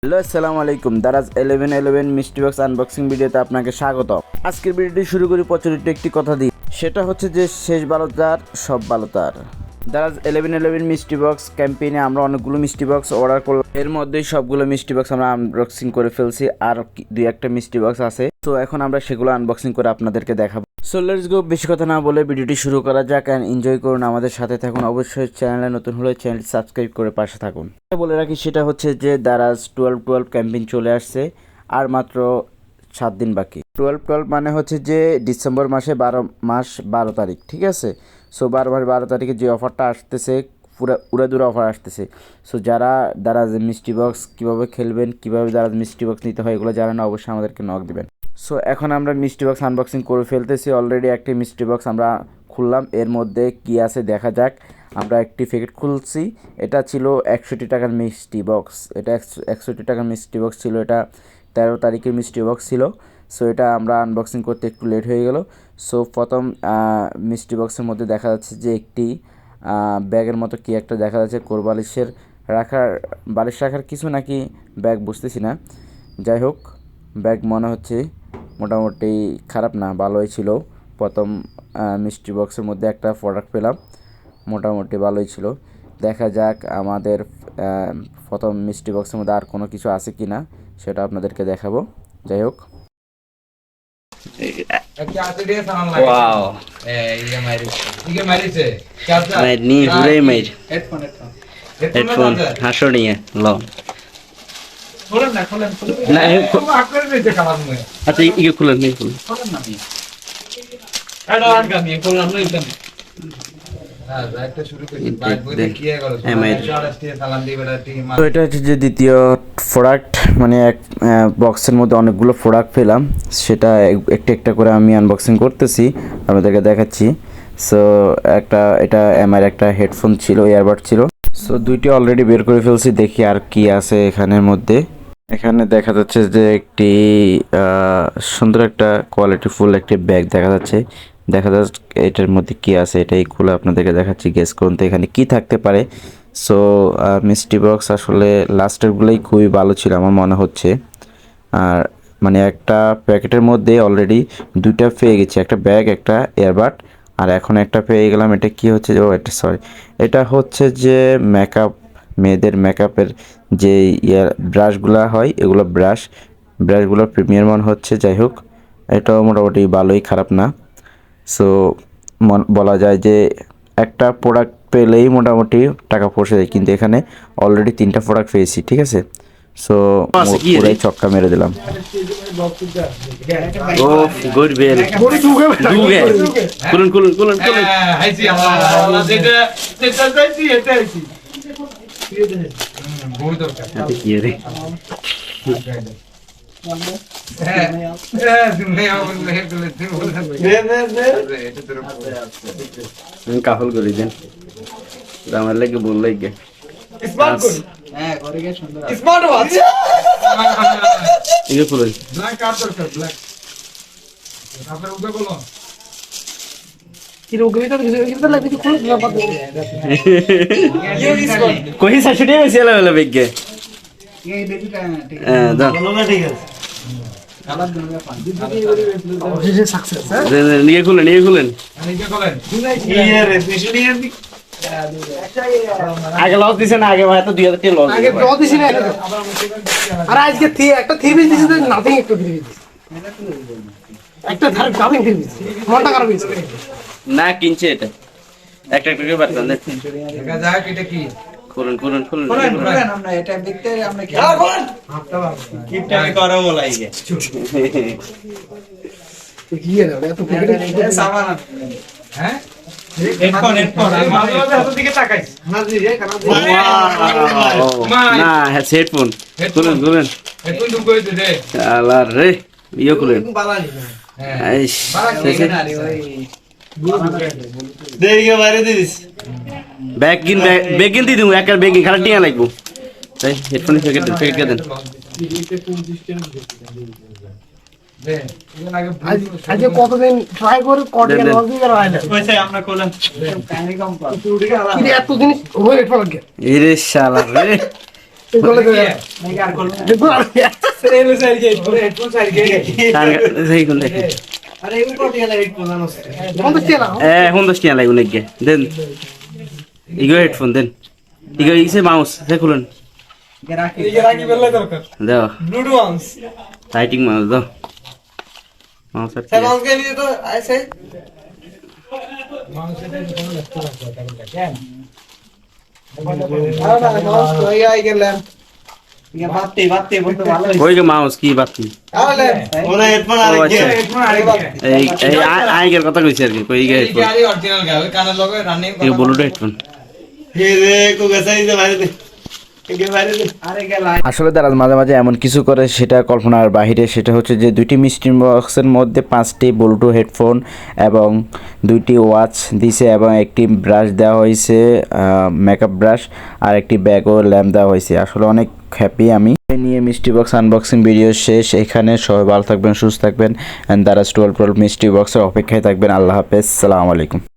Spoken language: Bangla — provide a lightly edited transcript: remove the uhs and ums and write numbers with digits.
হ্যালো আসসালামু আলাইকুম, দারাজ 1111 মিষ্টি বক্স আনবক্সিং ভিডিওতে আপনাকে স্বাগত। আজকের ভিডিওটি শুরু করি প্রচলিত একটি কথা দিয়ে, সেটা হচ্ছে যে শেষ ভালো তার সব ভালো তার। দারাজ 1111 মিষ্টি বক্স ক্যাম্পেইনে আমরা অনেকগুলো মিষ্টি বক্স অর্ডার করলাম, এর মধ্যেই সবগুলো মিষ্টি বক্স আমরা আনবক্সিং করে ফেলছি, আর দুই একটা মিষ্টি বক্স আছে। তো এখন আমরা সেগুলো আনবক্সিং করে আপনাদেরকে দেখাবো। সো লেটস গো, বেশি কথা না বলে ভিডিওটি শুরু করা যাক অ্যান্ড এনজয় করুন, আমাদের সাথে থাকুন। অবশ্যই চ্যানেলে নতুন হলে চ্যানেলটি সাবস্ক্রাইব করে পাশে থাকুন। বলে রাখি সেটা হচ্ছে যে দারাজ 12-12 ক্যাম্পেইন চলে আসছে, আর মাত্র 7 দিন বাকি। 12-12 মানে হচ্ছে যে ডিসেম্বর মাসে 12 তারিখ, ঠিক আছে। সো 12 তারিখে যে অফারটা আসতেছে, উড়াদুরা অফার আসতেছে। সো যারা দারাজ মিষ্টি বক্স কীভাবে খেলবেন, কীভাবে দারাজ মিষ্টি বক্স নিতে হয়, এগুলো জানেন, অবশ্যই আমাদেরকে নক দিবেন। সো এখন আমরা মিষ্টি বক্স আনবক্সিং করে ফেলতেছি। অলরেডি একটি মিষ্টি বক্স আমরা খুললাম, এর মধ্যে কি আছে দেখা যাক। আমরা একটি প্যাকেট খুলছি, এটা ছিল 61 টাকার মিষ্টি বক্স। এটা 61 টাকার মিষ্টি বক্স ছিল, এটা 13 তারিখের মিষ্টি বক্স ছিল। সো এটা আমরা আনবক্সিং করতে একটু লেট হয়ে গেল। সো প্রথম মিষ্টি বক্সের মধ্যে দেখা যাচ্ছে যে একটি ব্যাগের মতো কি একটা দেখা যাচ্ছে, কোরবালিশের বালিশ রাখার কিছু নাকি ব্যাগ, বুঝতেছি না। যাই হোক, ব্যাগ মনে হচ্ছে মোটামুটি খারাপ না, ভালোই ছিল। প্রথম মিষ্টি বক্সের মধ্যে একটা প্রোডাক্ট পেলাম, মোটামুটি ভালোই ছিল। দেখা যাক আমাদের প্রথম মিষ্টি বক্সের মধ্যে আর কোনো কিছু আছে কি না, সেটা আপনাদেরকে দেখাবো। যাই হোক, হেডফোন হাসো নিয়ে ল। আচ্ছা ইয়ে খুলেন, নেই খুলেন। তো এটা হচ্ছে যে দ্বিতীয় প্রোডাক্ট, মানে এক বক্সের মধ্যে অনেকগুলো প্রোডাক্ট পেলাম, সেটা একটা একটা করে আমি আনবক্সিং করতেছি, আপনাদেরকে দেখাচ্ছি। সো এটা আমার একটা হেডফোন ছিল, ইয়ারবাড ছিল। সো দুইটি অলরেডি বের করে ফেলছি, দেখি আর কি আছে এখানের মধ্যে। এখানে দেখা যাচ্ছে যে একটি সুন্দর একটা কোয়ালিটিফুল একটি ব্যাগ দেখা যাচ্ছে। দেখা যাচ্ছে এটার মধ্যে কি আছে, এটাই খুলে আপনাদেরকে দেখাচ্ছি, গেস করুন তো এখানে কি থাকতে পারে। সো মিষ্টি বক্স আসলে লাস্টেরগুলোই খুবই ভালো ছিল আমার মনে হচ্ছে। আর মানে একটা প্যাকেটের মধ্যে অলরেডি দুইটা পেয়ে গেছি, একটা ব্যাগ, একটা এয়ারবাড, আর এখন একটা পেয়ে গেলাম। এটা কি হচ্ছে, ও এটা সরি, এটা হচ্ছে যে মেকআপ, মেয়েদের মেকআপের যে ব্রাশগুলো হয়, এগুলো ব্রাশগুলোর প্রিমিয়ার মনে হচ্ছে। যাই হোক, এটাও মোটামুটি ভালোই, খারাপ না। সো বলা যায় যে একটা প্রোডাক্ট পেলেই মোটামুটি টাকা পৌঁছে যায়, কিন্তু এখানে অলরেডি 3টা প্রোডাক্ট পেয়েছি, ঠিক আছে। সো পুরাই ছক্কা মেরে দিলাম। ও গুড বেল দুগে খুলুন খুলুন খুলুন খুলুন। আইছি আমরা যেটা চাইছি এটা আইছি বহুত দরকার। আচ্ছা কি রে, কাফল করে দেন, আমার লাগে বল লাগে স্মার্ট কোন হ্যাঁ করে গে সুন্দর স্মার্ট ওয়াচ ইয়ে খুলুন। ব্ল্যাক কার দরকার, ব্ল্যাক আপনার উঠে বলো কই সাশুটি বেশি এলা এলা বেগে এই দেখি হ্যাঁ দাও ঠিক আছে কালার দুনিয়া পান অবশেষে সাকসেস নিয়ে খুলেন নিয়ে খুলেন নিয়ে বলেন এই রে মিশনি আগে লস দিছে না, আগে ভাই তো 2000 টাকা লস আগে লস দিছি না। আর আজকে একটা থিবিস দিছি তো নাথিং, একটু থিবিস একটা ধার নাথিং থিবিস মনটা খারাপ হইছে না, কিনছে এটা একটা একটা করে বাড়তাম দেখ। দেখা যাক এটা কি, খুলুন খুলুন খুলুন বলেন আমরা এটা দেখতে আমরা কি বলেন কিপটা আমি করো বলাইগে কি এর এত পকেটে সামান হ্যাঁ হেডফোন ভালোভাবে হাতের দিকে তাকাইস না জি রে কানা না হেডফোন খুলুন খুলুন হেডফোন ঢুকই দে আলা রে ইয়ে খুলুন। বালানি হ্যাঁ আইস বালা না রে ওই দেইগে বাইরে দিস ব্যাগ কিন দিই এক ব্যাগ খালি টিয়া লাগবো, তাই হেডফোন প্যাকেট দেন। আজকে কতদিন ট্রাই করে কর্ডিয়ান লজিক আর আইনা কইছে আমরা কইলাম কাহিনী কম পাস কি এত জিনিস হয়ে গেল। ইরে শালা রে গলে গলে দেখো আর সেই কোন দেখে বন্ধ ছিল না এখন 10 টাকা লাগবে নাকি দেন ইগো হেডফোন দেন ইগো ইসে মাউস সে খুলুন দাও লাইটিং মাউস দাও মাউস আর কই গে মাউস কি বাতি এই আইগের কথা কইছি আর কি কই গে হেডফোন এই ব্লুটুথ হেডফোন আসলে দারাজ মাঝে মাঝে এমন কিছু করে সেটা কল্পনার বাহিরে। সেটা হচ্ছে যে দুইটি মিষ্টি বক্সের মধ্যে 5টি ব্লুটুথ হেডফোন এবং 2টি ওয়াচ দিছে এবং একটি ব্রাশ দেওয়া হয়েছে, মেকআপ ব্রাশ, আর একটি ব্যাগ ও ল্যাম্প দেওয়া হয়েছে। আসলে অনেক হ্যাপি আমি নিয়ে মিষ্টি বক্স আনবক্সিং ভিডিও শেষ এখানে। সবাই ভালো থাকবেন, সুস্থ থাকবেন, দারাজ 12 মিষ্টি বক্সের অপেক্ষায় থাকবেন। আল্লাহ হাফেজ, সালামু আলাইকুম।